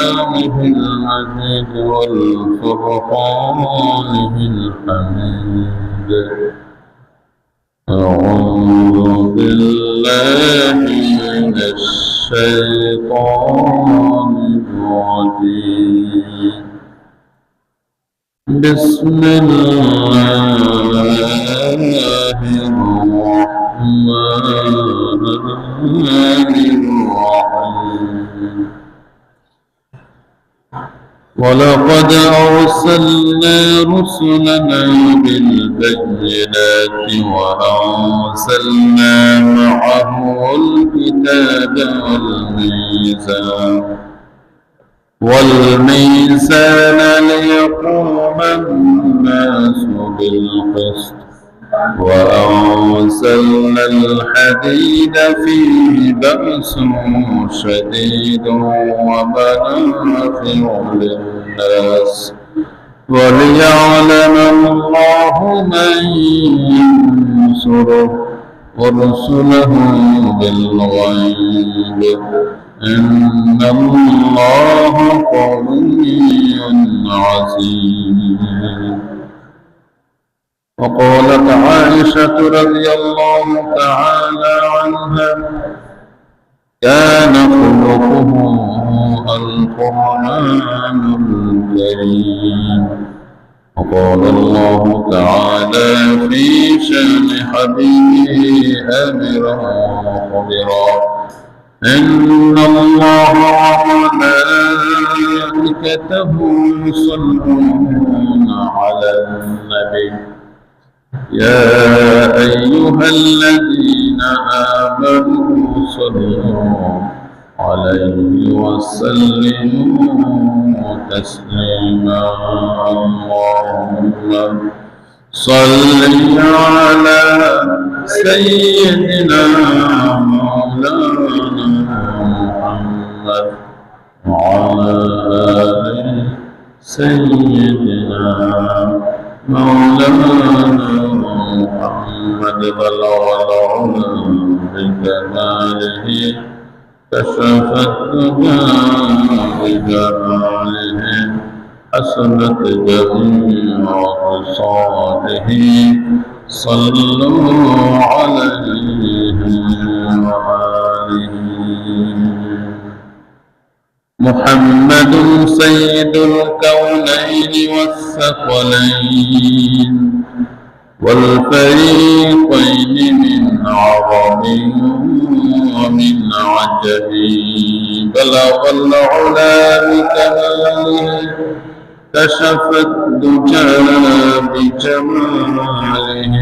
كلامه المجيد والفرقانه الحميد. أعوذ بالله من الشيطان الرجيم. بسم الله الرحمن الرحيم. ولقد أرسلنا رسلنا بالبينات وأنزلنا معهم الكتاب والميزان ليقوم الناس بالقسط وأنزلنا الحديد فيه بأس شديد ومنافع للناس وليعلم الله من ينصره ورسله بالغيب إن الله قوي عزيز. وقالت عائشة رضي الله تعالى عنها كان خلقه القرآن الكريم. وقال الله تعالى في شأن حبيبه آمرا وخبرا إن الله وملائكته يصلون على النبي يا أيها الذين آمنوا صلوا عليه وسلموا تسليما. اللهم صل على سيدنا مولانا محمد وعلى آل سيدنا مولانا محمد بلغ العلا بكماله كشف الدجى بجماله حسنت جميع خصاله صلوا عليه وآله. محمد سيد الكونين والثقلين والفريقين من عرب ومن عجم بلغ العلا بكماله كشف الدجى بجماله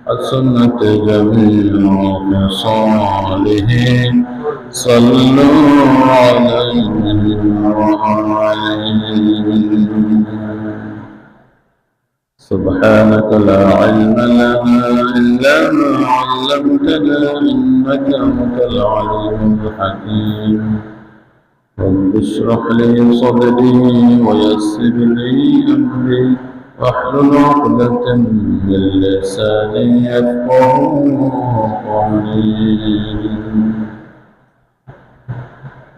حسنت جميع خصاله صلوا عليه وآله. سبحانك لا علم لنا إلا ما علمتنا إنك أنت العليم الحكيم. رب اشرح لي صدري ويسر لي أمري واحلل عقدة من لساني يفقهوا قولي.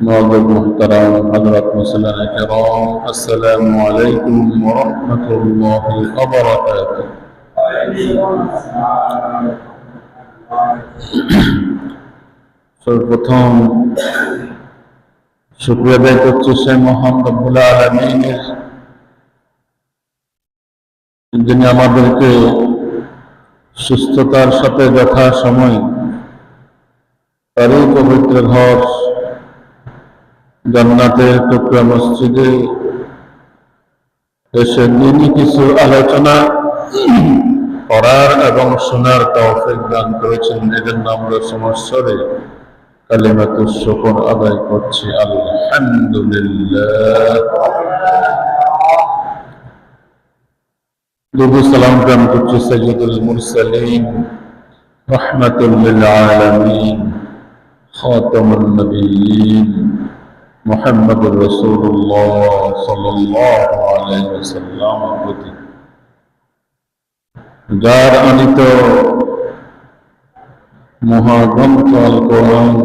معذر محترم حضرات مسلمين الكرام السلام عليكم ورحمة الله وبركاته. সর্বপ্রথম শুকরিয়া আদায় করছি সেই মহান রব্বুল আলামিনের, যিনি আমাদেরকে সুস্থতার সাথে যথা সময় তারই পবিত্র ঘর জান্নাতের টুকরা মসজিদে এসে দিনই কিছু আলোচনা করার এবং শোনার তৌফিক দান করেছেন। এজন্য আমরা সমস্যরে কালিমাতুশ শুকর আদায় করছি আলহামদুলিল্লাহ। দুরূদ সালাম প্রেরণ করছি সাইয়্যিদুল মুরসালিন রাহমাতুল লিল আলামিন খাতামুন নবিয়্যিন মুহাম্মদুর রাসূলুল্লাহ সাল্লাল্লাহু আলাইহি ওয়াসাল্লাম প্রতি, যার আনিত মহাগ্রন্থ আল কোরআন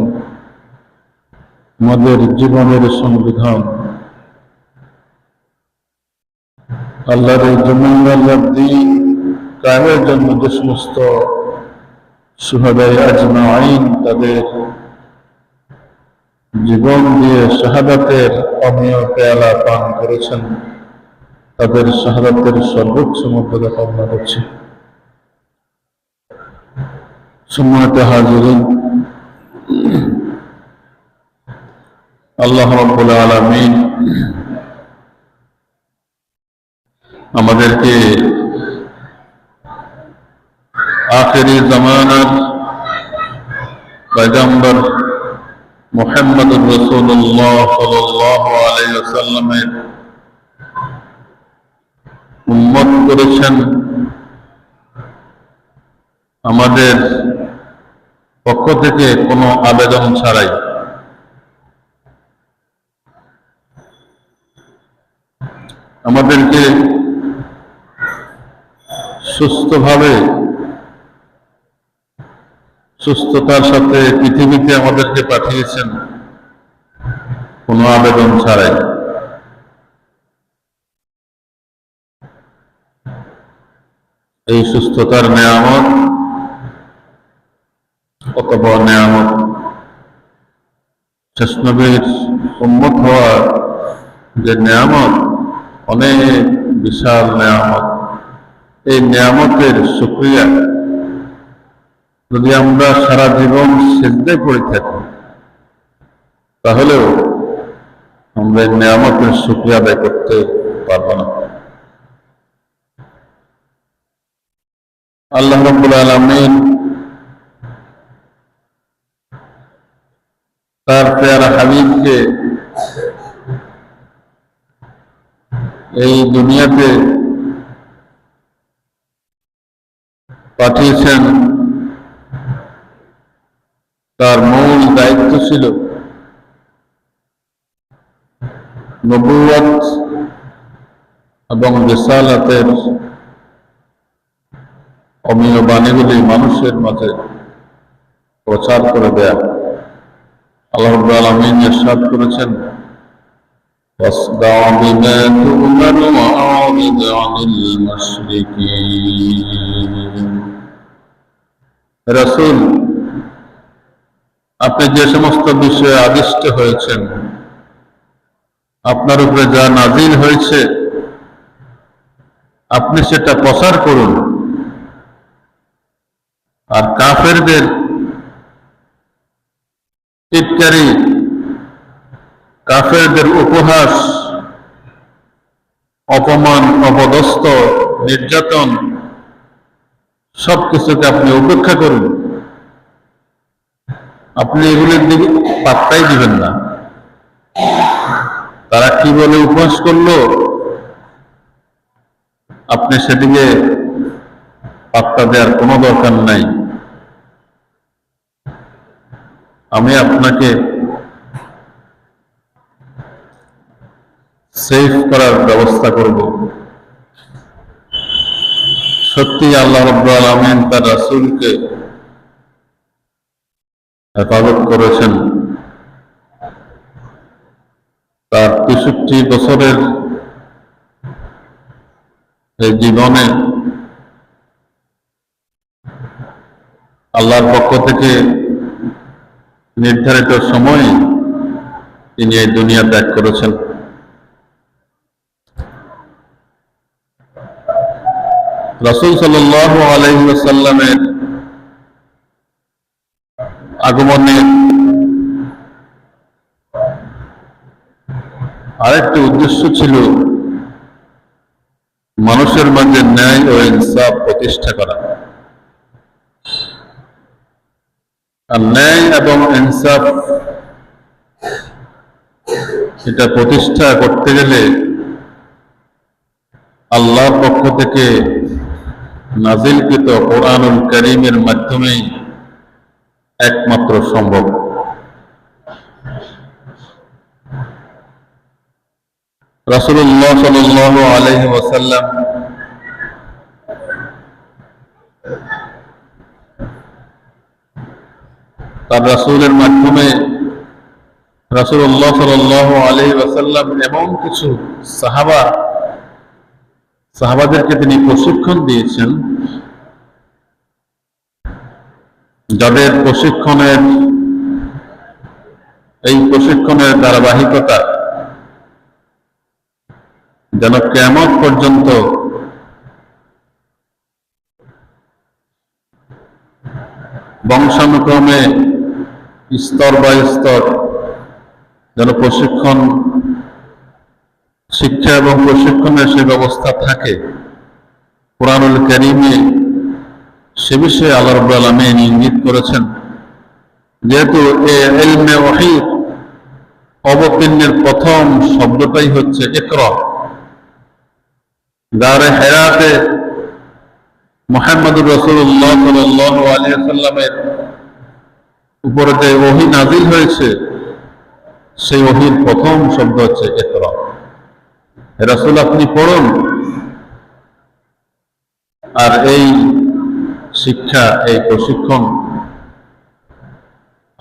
আমাদের জীবনের সংবিধান। আল্লাহর এই জমিন, আল্লাহর দ্বীন কায়েমের জন্য যে সমস্ত শুহাদায়ে আজমাইন তাদের জীবন দিয়ে শাহাদাতের অমীয় পেয়ালা পান করেছেন, তাদের শাহাদাতের সর্বোচ্চ মর্যাদা কামনা করছি। সম্মানিত হাজিরিন, আল্লাহ রাব্বুল আলামিন আমাদেরকে আখিরি জামানার পয়গম্বর মুহাম্মদুর রাসূলুল্লাহ সাল্লাল্লাহু আলাইহি ওয়াসাল্লামের উম্মত করেছেন। আমাদের পক্ষ থেকে কোনো আবেদন ছাড়াই আমাদেরকে সুস্থভাবে, সুস্থতার সাথে পৃথিবীতে আমাদেরকে পাঠিয়েছেন কোনো আবেদন ছাড়াই। এই সুস্থতার নেয়ামত কত বড় নেয়ামত! শেষ নবীর উম্মত হওয়ার যে নেয়ামত, অনেক বিশাল নেয়ামত। এই নেয়ামতের শুকরিয়া যদি আমরা সারা জীবন সিজদায় পড়ে থাকি, তাহলেও আমরা এই নেয়ামতের শুকরিয়া আদায় করতে পারব না। আল্লাহ রাব্বুল আলামিন তার প্যারা হাবিবকে এই দুনিয়াতে পাঠিয়েছেন। তার মূল দায়িত্ব ছিল নবুয়ত এবং রিসালাতের অমীয় বাণীগুলি মানুষের মাঝে প্রচার করে দেয়া। আল্লাহ রাব্বুল আলামিন ইরশাদ করেছেন, فاصدع بما تؤمر وأعرض عن المشركين। রাসূল, আপনি যে সমস্ত বিষয়ে আদিষ্ট হয়েছেন, আপনার উপরে যা নাজিল হয়েছে, আপনি সেটা প্রচার করুন। আর কাফেরদের টিটকারি, কাফেরদের উপহাস, অপমান, অপদস্থ, নির্যাতন সবকিছুকে আপনি উপেক্ষা করুন। আপনি এগুলির দিকে পাত্তাই দিবেন না। তারা কি বলে উপহাস করলো, আপনি সেদিকে পাত্তা দেওয়ার কোনো দরকার নাই। আমি আপনাকে সেফ করার ব্যবস্থা করব। সত্যি আল্লাহ রাব্বুল আলামিন তার রাসূলকে হেফাজত করেছেন। তার ৬৩ বছরের এই জীবনে আল্লাহর পক্ষ থেকে নির্ধারিত সময়ে তিনি এই দুনিয়া ত্যাগ করেছেন। রাসূল সাল্লাল্লাহু আলাইহি ওয়াসাল্লামের আগমনে আরেকটি উদ্দেশ্য ছিল মানুষের মাঝে ন্যায় ও ইনসাফ প্রতিষ্ঠা করা। আর ন্যায় এবং ইনসাফ এটা প্রতিষ্ঠা করতে গেলে আল্লাহর পক্ষ থেকে নাজিলকৃত কোরআনুল কারীমের মাধ্যমেই একমাত্র সম্ভব। রাসূলুল্লাহ সাল্লাল্লাহু আলাইহি ওয়াসাল্লাম তার রাসূলের মাধ্যমে রাসূলুল্লাহ সাল্লাল্লাহু আলাইহি ওয়াসাল্লাম এমন কিছু সাহাবাদেরকে তিনি প্রশিক্ষণ দিয়েছেন যাদের প্রশিক্ষণের ধারাবাহিকতা যেন কিয়ামত পর্যন্ত বংশানুক্রমে স্তর বাই স্তর যেন শিক্ষা এবং প্রশিক্ষণের সে ব্যবস্থা থাকে। কুরআনুল কারীমে সে বিষয়ে আল্লাহ রাব্বুল আলামিন ইঙ্গিত করেছেন, যেহেতু ইলমে ওয়াহীর অবতীর্ণের প্রথম শব্দটাই হচ্ছে ইকরা। গারে হেরাতে মুহাম্মদুর রাসূলুল্লাহ সাল্লাল্লাহু আলাইহি ওয়াসাল্লামের উপরে যে ওহী নাযিল হয়েছে সেই ওহীর প্রথম শব্দ হচ্ছে ইকরা। হে রাসূল, আপনি পড়ুন। আর এই শিক্ষা, এই প্রশিক্ষণ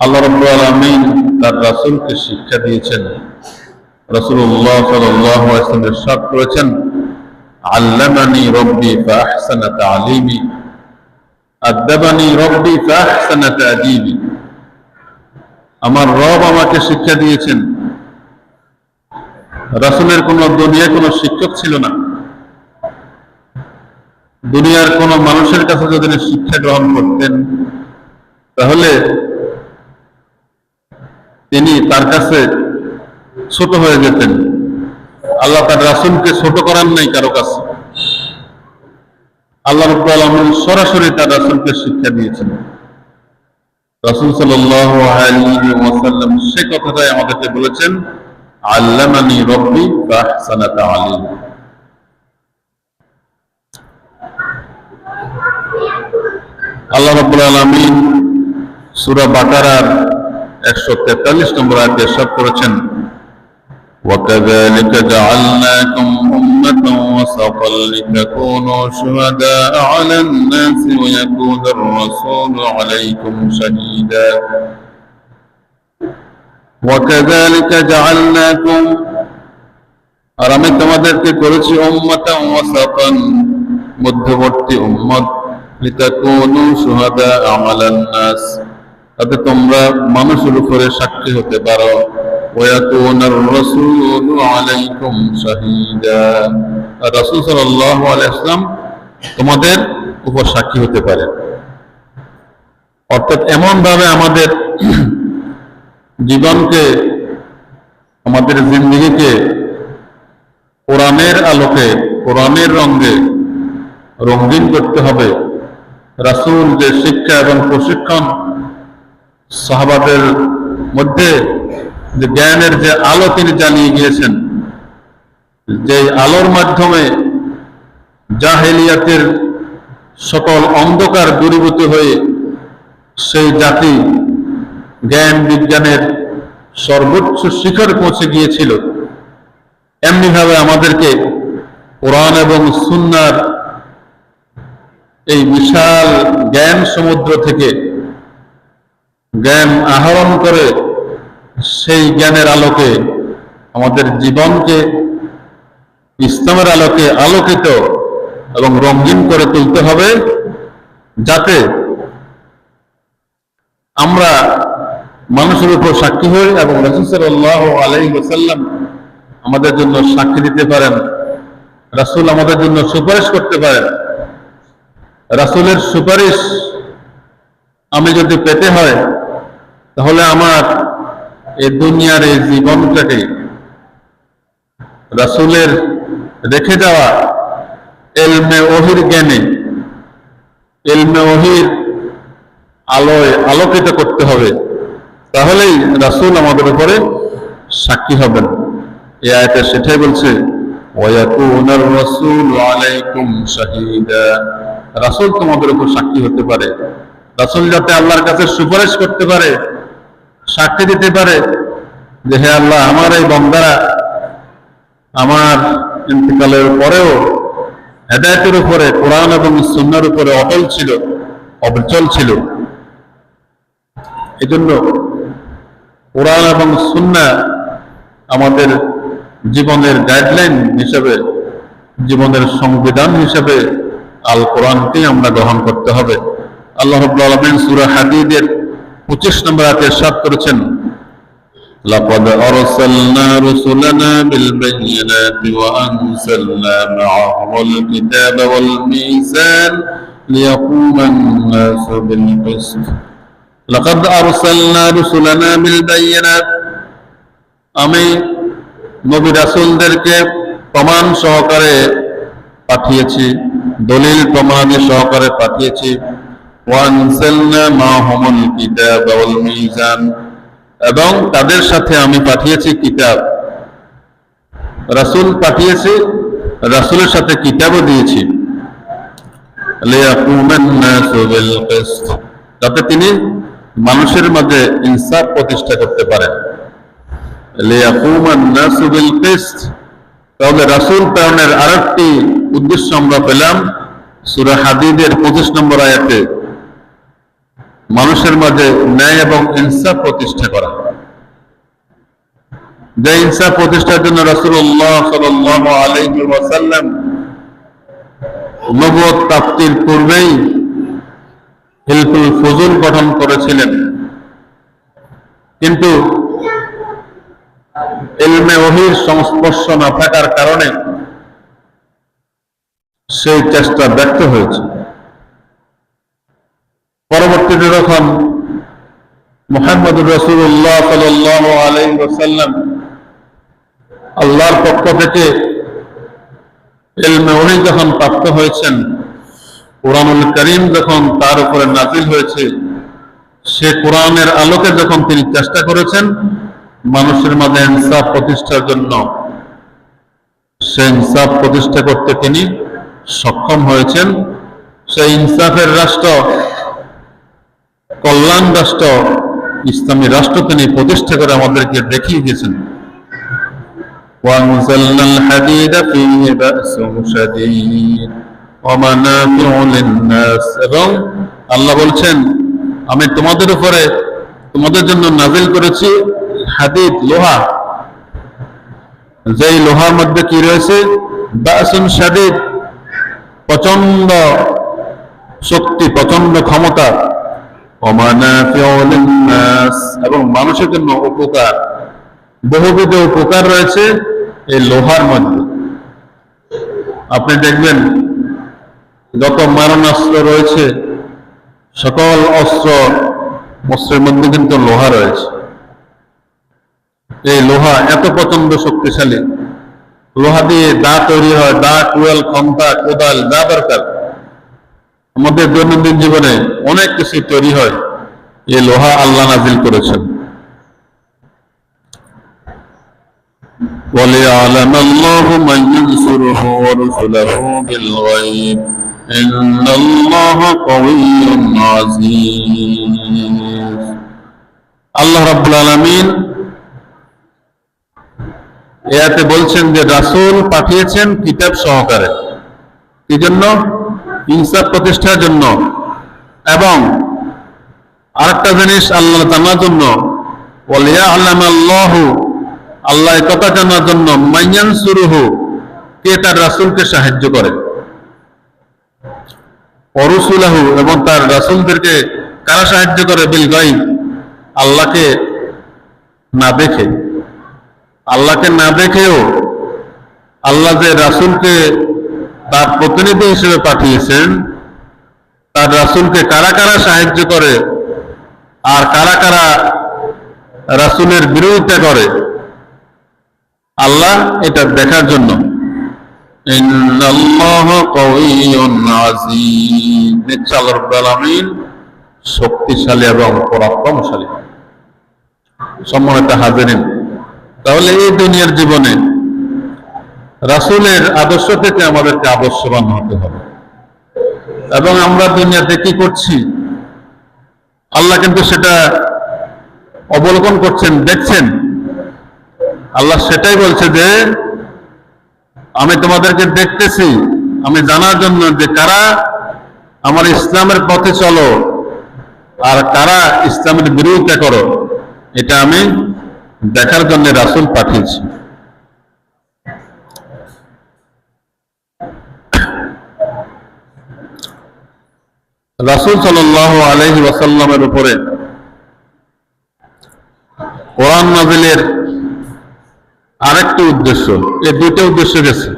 আল্লাহ রাব্বুল আলামিন তার রাসূলকে শিক্ষা দিয়েছেন। রাসূলুল্লাহ সাল্লাল্লাহু আলাইহি ওয়াসাল্লাম ইরশাদ করেছেন, আল্লামানি রব্বি ফাআহসানা তা'লিমি আদাবানি রব্বি ফাআহসানা তা'দীবি। আমার রব আমাকে শিক্ষা দিয়েছেন। রাসূলের দুনিয়ায় কোনো শিক্ষক ছিল না। দুনিয়ার কোন মানুষের কাছে যদি শিক্ষা গ্রহণ করতেন তাহলে তিনি তার কাছে ছোট হয়ে যেতেন। আল্লাহ তার রাসূলকে ছোট করান নাই কারো কাছে। আল্লাহ রাব্বুল আলামিন সরাসরি তার রাসূলকে শিক্ষা দিয়েছেন। রাসূল সাল্লাল্লাহু আলাইহি ওয়াসাল্লাম সে কথাটাই আমাদেরকে বলেছেন, আল্লামানি রব্বি ফাআহসানা তা'লিমি। আল্লাহ রাব্বুল আলামিন সূরা বাকারার 143 নম্বর আয়াতে ইরশাদ করেছেন, وَكَذَلِكَ جَعَلْنَاكُمْ أُمَّةً وَسَطًا لِتَكُونُوا شُهَدَاءَ عَلَى النَّاسِ وَيَكُونَ الرَّسُولُ عَلَيْكُمْ شَهِيدًا وَكَذَلِكَ جَعَلْنَاكُمْ, আর আমি তোমাদেরকে করেছি উম্মাতান ওয়াসাতান, মধ্যবর্তী উম্মত, লিতাকুনু শুহাদাআ আলান নাস, তাতে তোমরা মানুষের উপরে সাক্ষী হতে পারো। ওয়ায়াকুনার রাসূলু আলাইকুম শাহীদা, রাসূল সাল্লাল্লাহু আলাইহি ওয়াসাল্লাম তোমাদের উপর সাক্ষী হতে পারে। অর্থাৎ এমন ভাবে আমাদের জীবনকে, আমাদের জিন্দেগিকে কোরআনের আলোকে, কোরআনের রঙে রঙিন করতে হবে। রাসূল যে শিক্ষা এবং প্রশিক্ষণ সাহাবাদের মধ্যে যে জ্ঞানের যে আলো তিনি জ্বালিয়ে গিয়েছেন, যে আলোর মাধ্যমে জাহেলিয়াতের সকল অন্ধকার দূরীভূত হয়ে সেই জাতি জ্ঞান বিজ্ঞানের সর্বোচ্চ শিখরে পৌঁছে গিয়েছিল, এমনি ভাবে আমাদেরকে কোরআন এবং সুন্নাহর এই বিশাল জ্ঞান সমুদ্র থেকে জ্ঞান আহরণ করে সেই জ্ঞানের আলোকে আমাদের জীবনকে ইসলামের আলোকে আলোকিত এবং রঙিন করে তুলতে হবে, যাতে আমরা মানুষের উপর সাক্ষী হই এবং রাসূল সাল্লাল্লাহু আলাইহি ওয়াসাল্লাম আমাদের জন্য সাক্ষী দিতে পারেন, রাসূল আমাদের জন্য সুপারিশ করতে পারেন। রাসূলের সুপারিশ আমি যদি পেতে হয় তাহলে আমার এই দুনিয়ার এই জীবনটাকে রাসূলের রেখে যাওয়া ইলমে ওহীর জ্ঞানে, ইলমে ওহীর আলোয় আলোকিত করতে হবে, তাহলেই রাসূল আমাদের উপরে সাক্ষী হবেন। এই আয়াতে সেটাই বলছে, ওয়ায়াকুনার রাসূলু আলাইকুম শাহীদা, রাসূল তোমাদের উপর সাক্ষী হতে পারে। রাসূল যাতে আল্লাহর কাছে সুপারিশ করতে পারে, সাক্ষী দিতে পারে যে হে আল্লাহ, আমার এই বান্দারা আমার ইন্তেকালের পরেও হেদায়েতের উপরে, কোরআন এবং সুন্নাহর উপরে অটল ছিল। এই জন্য কোরআন এবং সুন্নাহ আমাদের জীবনের গাইডলাইন হিসেবে, জীবনের সংবিধান হিসেবে আল কোরআনকেই আমরা গ্রহণ করতে হবে। আল্লাহ রাব্বুল আলামিন সূরা হাদীদের 25 নম্বর আয়াতে ইরশাদ করেছেন, লাকাদ আরসালনা রুসুলানা বিল বায়িনাতি ওয়া আনসালনা মা'আহুমুল কিতাবা ওয়াল মিজান লিয়াকুমা আন-নাসু বিল কিসত। লাকাদ আরসালনা রুসুলানা বিল বায়িনাত, আমি নবী রাসূলদেরকে প্রমাণ সহকারে পাঠিয়েছি, দলিল প্রমাণে সহকারে পাঠিয়েছি। ওয়া আনসালনা মা'আহুমুল কিতাবা ওয়াল মিজান, এবং তাদের সাথে আমি পাঠিয়েছি কিতাব। রাসূল পাঠিয়েছি, রাসূলের সাথে কিতাবও দিয়েছি। লিয়াকুমান নাসু বিল কিসত, যাতে তিনি মানুষের মাঝে ইনসাফ প্রতিষ্ঠা করতে পারেন। লিয়াকুমান নাসু বিল কিসত, তাহলে রাসূল প্রেরণের আরেকটি উদ্দেশ্য আমরা পেলাম সূরা হাদীদের 25 নম্বর আয়াতে, মানুষের মাঝে ন্যায় এবং ইনসাফ প্রতিষ্ঠা করা। যে ইনসাফ প্রতিষ্ঠার জন্য রাসূলুল্লাহ সাল্লাল্লাহু আলাইহি ওয়াসাল্লাম নবুয়ত প্রাপ্তির পূর্বেই হিলফুল ফুজুল গঠন করেছিলেন, কিন্তু ইলমে ওহীর সংস্পর্শ না থাকার কারণে সেই চেষ্টা ব্যর্থ হয়েছে। পরবর্তীতে যখন মুহাম্মদুর রাসূলুল্লাহ সাল্লাল্লাহু আলাইহি ওয়াসাল্লাম আল্লাহর পক্ষ থেকে ইলমে ওহী যখন প্রাপ্ত হয়েছেন, কুরআনুল কারীম যখন তার উপরে নাযিল হয়েছে, সে কোরআনের আলোকে যখন তিনি চেষ্টা করেছেন মানুষের মাঝে ইনসাফ প্রতিষ্ঠার জন্য, সে ইনসাফ প্রতিষ্ঠা করতে তিনি সক্ষম হয়েছেন। সেই ইনসাফের রাষ্ট্র, কল্যাণ রাষ্ট্র, ইসলামী রাষ্ট্র তিনি প্রতিষ্ঠা করে আমাদেরকে দেখিয়ে দিয়েছেন। وَأَنزَلْنَا الْحَدِيدَ فِيهِ بَأْسٌ شَدِيدٌ وَمَنَافِعُ لِلنَّاسِ, এবং আল্লাহ বলছেন আমি তোমাদের উপরে, তোমাদের জন্য নাযিল করেছি হাদিদ, লোহা। যেই লোহার মধ্যে কি রয়েছে? বাসুন শাদীদ, প্রচন্ড শক্তি, প্রচন্ড ক্ষমতা। ওয়ামানাফিউ লিন-নাস, এবং মানুষের জন্য উপকার, বহুবিধ উপকার রয়েছে এই লোহার মধ্যে। আপনি দেখবেন যত মারণাস্ত্র রয়েছে, সকল অস্ত্রের মধ্যে কিন্তু লোহা রয়েছে। এই লোহা এত প্রচন্ড শক্তিশালী, লোহা দিয়ে দা তৈরি হয়, দা, কুড়াল, খন্তা, কোদাল, যা দরকার আমাদের দৈনন্দিন জীবনে অনেক কিছু তৈরি হয়, এই লোহা আল্লাহ নাযিল করেছেন। وَلِيَعْلَمَ اللَّهُ مَن يَنصُرُهُ وَرُسُلَهُ بِالْغَيْبِ إِنَّ اللَّهَ قَوِيٌّ عَزِيزٌ। আল্লাহ রাব্বুল আলামিন এতে বলছেন যে রাসূল পাঠিয়েছেন কিতাব সহকারে, কি জন্য? ইনসাফ প্রতিষ্ঠার জন্য। এবং আরেকটা জিনিস আল্লাহ জানার জন্য, ওয়ালিয়া'লামাল্লাহু, আল্লাহ কথা জানার জন্য, মাইয়ানসুরুহু, কে তার রাসূলকে সাহায্য করে, ওয়ারুসুলাহু, এবং তার রাসূলদেরকে কারা সাহায্য করে, বিল গায়ব, আল্লাহকে না দেখে। আল্লাহকে না দেখেও আল্লাহ যে রাসূলকে তার প্রতিনিধি হিসেবে পাঠিয়েছেন, তার রাসূলকে কারা কারা সাহায্য করে আর কারা কারা রাসূলের বিরোধিতা করে, আল্লাহ এটা দেখার জন্য। ইন্নাল্লাহা কাওয়িয়্যুন আযীজ, নিশ্চয় আল্লাহ রাব্বুল আলামিন শক্তিশালী এবং পরাক্রমশালী। সম্মানিত হাজিরিন, তাহলে এই দুনিয়ার জীবনে রাসূলের আদর্শ থেকে আমাদেরকে আদর্শবান হতে হবে। এবং আমরা দুনিয়াতে কি করছি, আল্লাহ কিন্তু সেটা অবলোকন করছেন, দেখছেন। আল্লাহ সেটাই বলছে যে আমি তোমাদেরকে দেখতেছি, আমি জানার জন্য যে কারা আমার ইসলামের পথে চলো আর কারা ইসলামের বিরোধিতা করো। এটা আমি দেখার জন্য রাসূল পাঠিয়েছি। রাসূল সাল্লাল্লাহু আলাইহি ওয়াসাল্লামের উপরে কোরআন নাযিলের আরেকটি উদ্দেশ্য, এই দুইটা উদ্দেশ্য গেছে।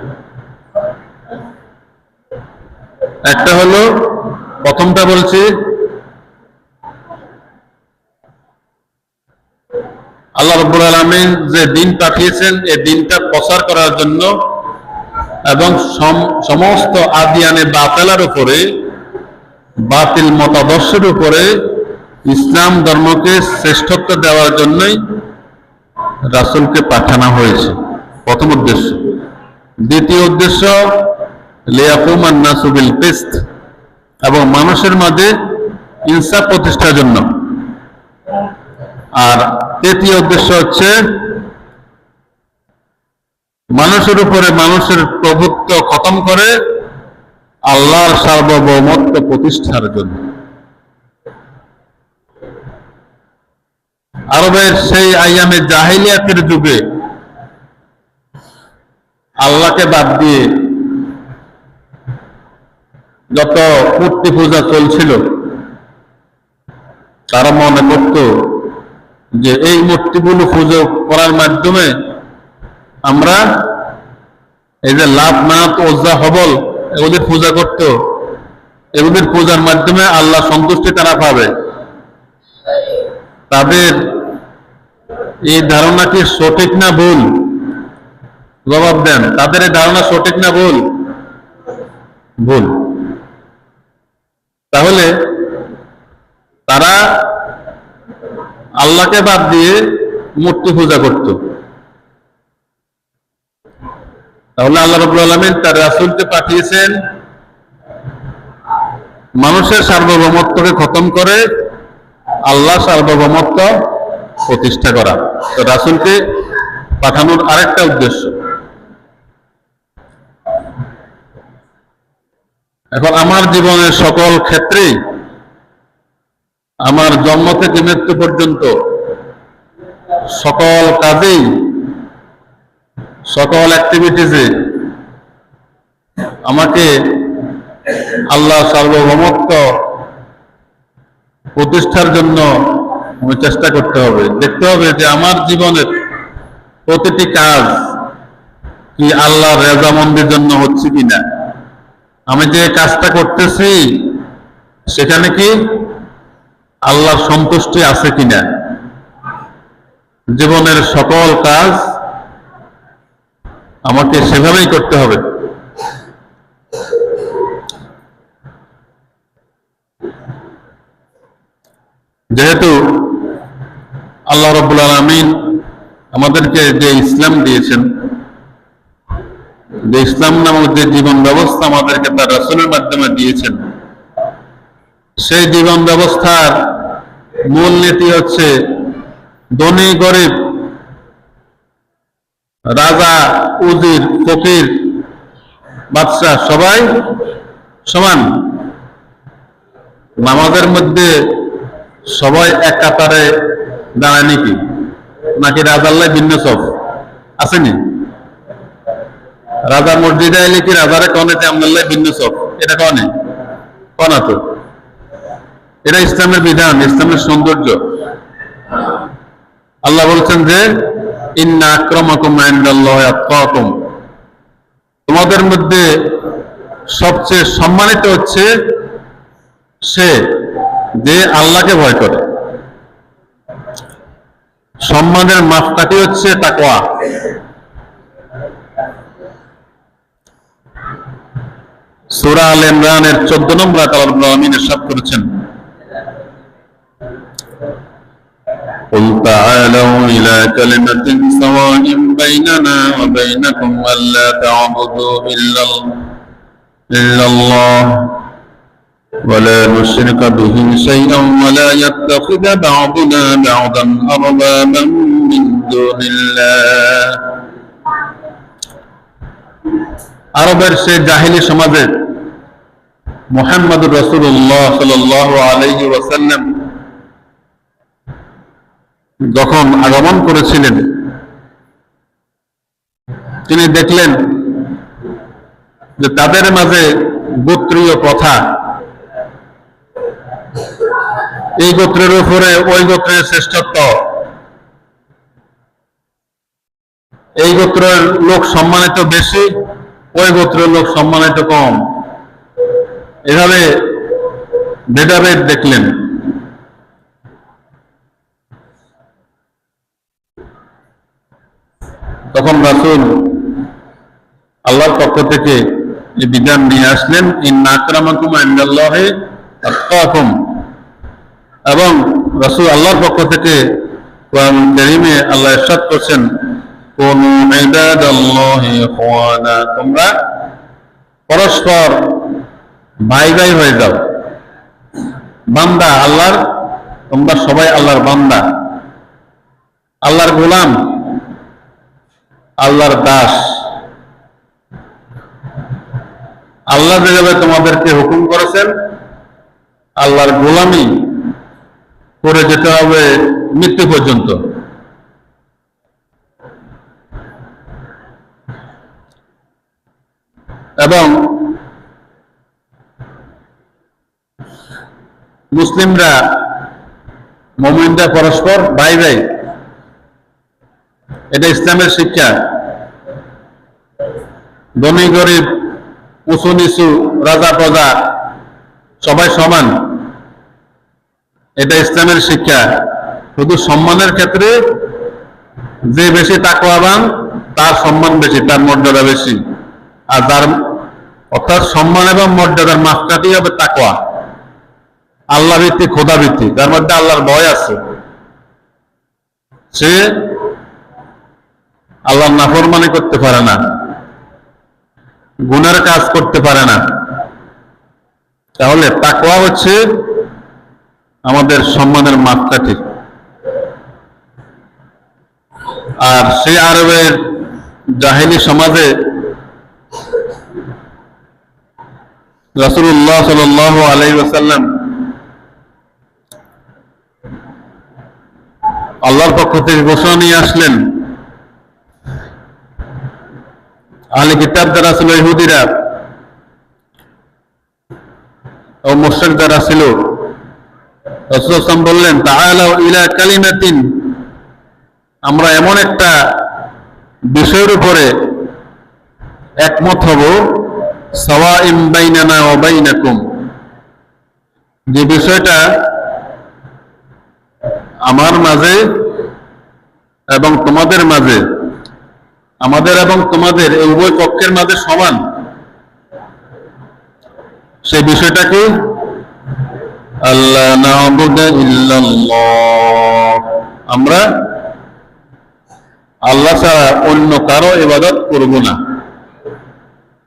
একটা হলো, প্রথমটা বলছি, আল্লাহ রাব্বুল আলামিন যে দিন পাঠিয়েছেন এই দিনটা প্রচার করার জন্য এবং সমস্ত আদিয়ানে বাতিলের উপরে, বাতিল মতাদর্শের উপরে ইসলাম ধর্মকে শ্রেষ্ঠত্ব দেওয়ার জন্যই রাসূলকে পাঠানো হয়েছে, প্রথম উদ্দেশ্য। দ্বিতীয় উদ্দেশ্য লিয়াকুমান নাসু বিল কিসত, এবং মানুষের মাঝে ইনসাফ প্রতিষ্ঠার জন্য। আর তৃতীয় উদ্দেশ্য হচ্ছে মানুষের উপরে মানুষের প্রভুত্ব খতম করে আল্লাহর সার্বভৌমত্ব প্রতিষ্ঠার জন্য। আরবের সেই আইয়ামে জাহিলিয়াতের যুগে আল্লাহকে বাদ দিয়ে যত মূর্তি পূজা চলছিল, তারা মনে করত যে এই মূর্তিগুলো পুজো করার মাধ্যমে আমরা এই যে লাত, মানাত, ওজ্জা, হবল এগুলির পূজা করত, এগুলির পূজার মাধ্যমে আল্লাহ সন্তুষ্টি তারা পাবে। তাদের এই ধারণা কি সঠিক না ভুল? জবাব দেন, তাদের এই ধারণা সঠিক না ভুল? ভুল। তাহলে তারা আল্লাহকে বাদ দিয়ে মূর্তি পূজা করত। তাহলে আল্লাহ রাব্বুল আলামিন তার রাসূলকে পাঠিয়েছেন মানুষের সার্বভৌমত্বকে খতম করে আল্লাহ সার্বভৌমত্ব প্রতিষ্ঠা করা। তো রাসূলকে পাঠানোর আরেকটা উদ্দেশ্য। এখন আমার জীবনের সকল ক্ষেত্রেই, আমার জন্ম থেকে মৃত্যু পর্যন্ত সকল কাজেই, সকল অ্যাক্টিভিটিসে আমাকে আল্লাহ সার্বভৌমত্ব প্রতিষ্ঠার জন্য চেষ্টা করতে হবে। দেখতে হবে যে আমার জীবনের প্রতিটি কাজ কি আল্লাহর রেজামন্দির জন্য হচ্ছে কিনা, আমি যে কাজটা করতেছি সেখানে কি আল্লাহর সন্তুষ্টি আছে কিনা। জীবনের সকল কাজ আমাকে সেভাবেই করতে হবে। যেহেতু আল্লাহ রাব্বুল আলামিন আমাদেরকে যে ইসলাম দিয়েছেন, যে ইসলাম নামক যে জীবন ব্যবস্থা আমাদেরকে তার রাসূলের মাধ্যমে দিয়েছেন, সেই জীবন ব্যবস্থার মূল নীতি হচ্ছে ধনী গরিব, রাজা উজির ফকির বাদশাহ সবাই সমান। নামাজের মধ্যে সবাই এক কাতারে দাঁড়ায় নাকি রাজাল্লাহ ভিন্ন সব আসেনি? রাজা মসজিদে এলে কি রাজারে কনে যে আমদাল্লাহ ভিন্ন সব, এটা কনে কনা? তো এটা ইসলামের বিধান, ইসলামের সৌন্দর্য। আল্লাহ বলছেন যে ইন্না আক্রামাকুম ইনদাল্লাহি আতকাকুম, তোমাদের মধ্যে সবচেয়ে সম্মানিত হচ্ছে সে যে আল্লাহকে ভয় করে। সম্মানের মাপকাঠি হচ্ছে তাকওয়া। সূরা আল ইমরানের 14 নম্বর আয়াতে আল্লাহ রাব্বুল আলামিন ইরশাদ করেছেন, قل تعالوا إلى كلمة سواء بيننا وبينكم ألا تعبدوا إلا الله ولا نشرك به شيئا ولا يتخذ بعضنا بعضا أربابا من دون الله। আরবের সে জাহিলি সমাজে মুহাম্মদুর রাসূলুল্লাহ সাল্লাল্লাহু আলাইহি ওয়াসাল্লাম যখন আগমন করেছিলেন, তিনি দেখলেন যে তাদের মাঝে গোত্রীয় প্রথা, এই গোত্রের উপরে ওই গোত্রের শ্রেষ্ঠত্ব, এই গোত্রের লোক সম্মানিত বেশি, ওই গোত্রের লোক সম্মানিত কম, এভাবে ভেদাভেদ দেখলেন। তখন রাসূল আল্লাহর পক্ষ থেকে এই বিধান নিয়ে আসলেন, ইন্না আকরামাকুম ইনদাল্লাহি আতকাকুম। এবং রাসূল আল্লাহর পক্ষ থেকে কোরআন কারীমে আল্লাহ ইরশাদ করছেন, কুনু ইবাদাল্লাহি ইখওয়ানা, তোমরা পরস্পর ভাই ভাই হয়ে যাও, বান্দা আল্লাহর, তোমরা সবাই আল্লাহর বান্দা, আল্লাহর গোলাম, আল্লাহর দাস। আল্লাহ যেভাবে তোমাদেরকে হুকুম করেছেন আল্লাহর গোলামি করে যেতে হবে মৃত্যু পর্যন্ত। এবং মুসলিমরা, মুমিনরা পরস্পর ভাই ভাই, এটা ইসলামের শিক্ষা। ধনী গরিব, উঁচু নিচু, রাজা প্রজা সবাই সমান, এটা ইসলামের শিক্ষা। শুধু সম্মানের ক্ষেত্রে যে বেশি তাকওয়াবান তার সম্মান বেশি, তার মর্যাদা বেশি। আর যার, অর্থাৎ সম্মান এবং মর্যাদার মাপকাঠি হবে তাকওয়া, আল্লাহ ভিত্তিক, খোদা ভিত্তিক, যার মধ্যে আল্লাহর ভয় আছে, সে আল্লাহর নাফরমানি করতে পারে না, গুনার কাজ করতে পারে না। তাহলে তাকওয়া হচ্ছে আমাদের সম্মানের মাপকাঠি। আর সেই আরবের জাহেলি সমাজে রাসূলুল্লাহ সাল্লাল্লাহু আলাইহি ওয়াসাল্লাম আল্লাহর পক্ষ থেকে ঘোষণা নিয়ে আসলেন, আহলে কিতাব যারা ছিল, ইহুদিরা ও মুশরিক যারা ছিল, রাসূল সাল্লাল্লাহু আলাইহি ওয়াসাল্লাম বললেন, তাআলাউ ইলা কালিমাতিন, আমরা এমন একটা বিষয়ের উপরে একমত হব, সাওয়াইম বাইনানা ওয়া বাইনাকুম, যে বিষয়টা আমার মাঝে এবং তোমাদের মাঝে, আমাদের এবং তোমাদের এই উভয় পক্ষের মাঝে সমান। সেই বিষয়টা কি? আল্লাহ না'বুদা ইল্লাল্লাহ, আমরা আল্লাহ ছাড়া অন্য কারো ইবাদত করব না।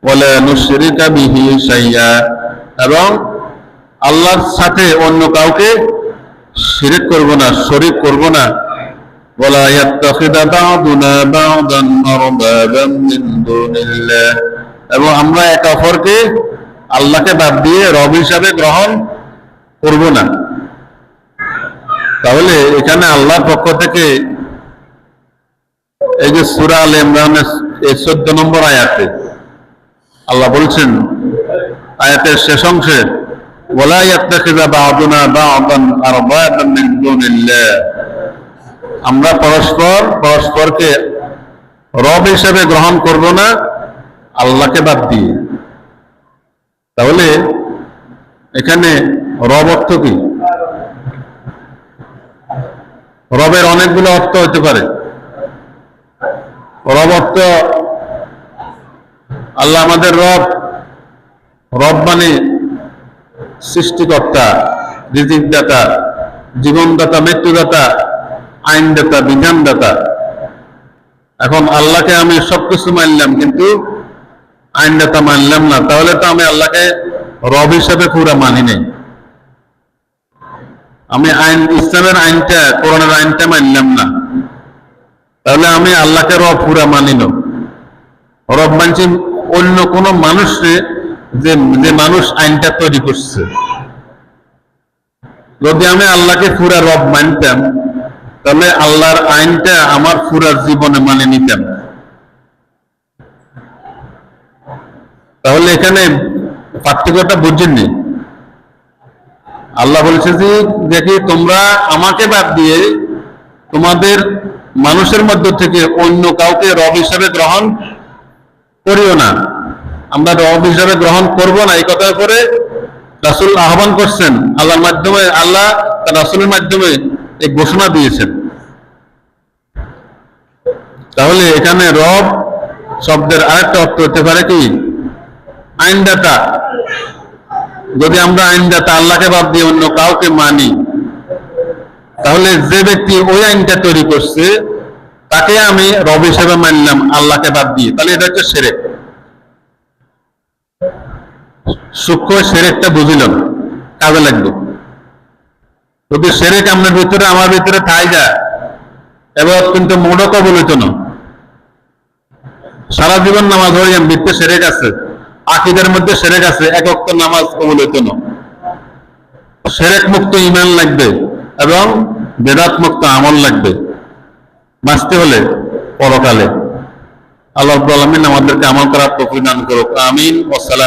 ওয়ালা নুশরিকা বিহি শাইআ, এবং আল্লাহর সাথে অন্য কাউকে শিরক করব না, শরীক করব না। ওয়ালা ইয়াত্তাখিদা বা'দুনা বা'দান আরবাবাম মিন দুনিল্লাহ, এবং আমরা একে অপরকে আল্লাহকে বাদ দিয়ে রব হিসাবে গ্রহণ করব না। তাহলে এখানে আল্লাহর পক্ষ থেকে এই যে সূরা আলে ইমরানের 14 নম্বর আয়াতে আল্লাহ বলছেন, আয়াতের শেষ অংশে, ওয়ালা ইয়াত্তাখিযা বা'দুনা বা'দান আরবাবাম মিন দুনিল্লাহ, আমরা পরস্পরকে রব হিসেবে গ্রহণ করব না আল্লাহকে বাদ দিয়ে। তাহলে এখানে রব অর্থ কি? রবের অনেকগুলো অর্থ হতে পারে। রব অর্থ, আল্লাহ আমাদের রব। রব মানে সৃষ্টিকর্তা, রিজিকদাতা, জীবনদাতা, মৃত্যুদাতা, আইনদাতা, বিধানদাতা। এখন আল্লাহকে আমি সবকিছু মানলাম কিন্তু আইনদাতা মানলাম না, তাহলে তো আমি আল্লাহকে রব হিসেবে পুরা মানি নাই। আমি আইন, ইসলামের আইনটা, কোরআনের আইনটা মানলাম না, তাহলে আমি আল্লাহকে রব পুরা মানি না। রব মানছি অন্য কোন মানুষে, যে মানুষ আইনটা তৈরি করছে। যদি আমি আল্লাহকে পুরা রব মানতাম তাহলে আল্লাহর আইনটা আমার পুরা জীবনে মানে নিতাম। তাহলে এখানে পার্থক্যটা বুঝেননি। আল্লাহ বলছে যে দেখি তোমরা আমাকে বাদ দিয়ে তোমাদের মানুষের মধ্য থেকে অন্য কাউকে রব হিসাবে গ্রহণ করিও না, আমরা রব হিসাবে গ্রহণ করব না। এই কথা করে রাসূল আহ্বান করছেন, আল্লাহর মাধ্যমে, আল্লাহ তার রাসূলের মাধ্যমে এই ঘোষণা দিয়েছেন। তাহলে এখানে রব শব্দের আরেকটা অর্থ হতে পারে কি আইনদাতা। যদি আমরা আইনদাতা আল্লাহকে বাদ দিয়ে অন্য কাউকে মানি, তাহলে যে ব্যক্তি ওই আইনটা তৈরি করছে তাকে আমি রব হিসেবে মানলাম আল্লাহকে বাদ দিয়ে, তাহলে এটা হচ্ছে শিরক। সূক্ষ্ম শিরকটা বুঝিলাম, কাজে লাগবে। যদি শিরক আমার ভিতরে ঠাই যায়, এবার কিন্তু মোড় কবুল হইতো না। সারা জীবন নামাজ হইলাম, ভিতরে শিরক আছে, আকীদার মধ্যে শিরক আছে, এক ওয়াক্ত নামাজ কবুল হইতো না। শিরক মুক্ত ঈমান লাগবে এবং বেদাত মুক্ত আমল লাগবে বাঁচতে হলে পরকালে। আল্লাহ রাব্বুল আলামিন আমাদেরকে আমল করার তৌফিক দান করুক। আমিন। ওয়াসসালাম।